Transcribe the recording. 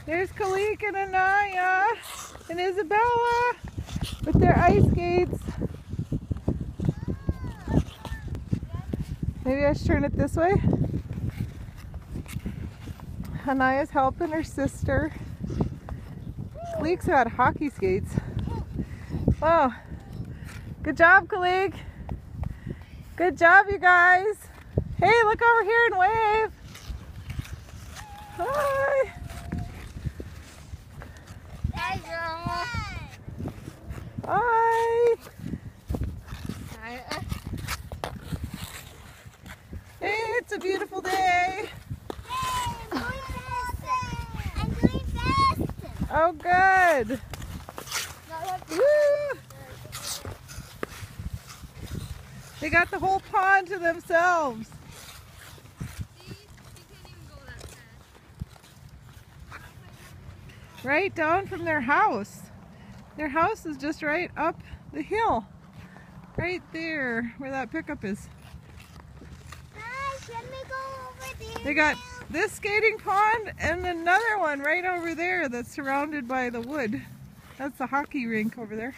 There's Kalik and Anaya and Isabella with their ice skates. Maybe I should turn it this way. Anaya's helping her sister. Kalik's got hockey skates. Oh, good job, Kalik. Good job, you guys. Hey, look over here and wave. Hi. Hi, girl. Hi. Hey, it's a beautiful day. I'm doing best. Oh, good. Woo. They got the whole pond to themselves. Right down from their house. Their house is just right up the hill. Right there, where that pickup is. Hi, can we go over there? They got this skating pond and another one right over there that's surrounded by the wood. That's the hockey rink over there.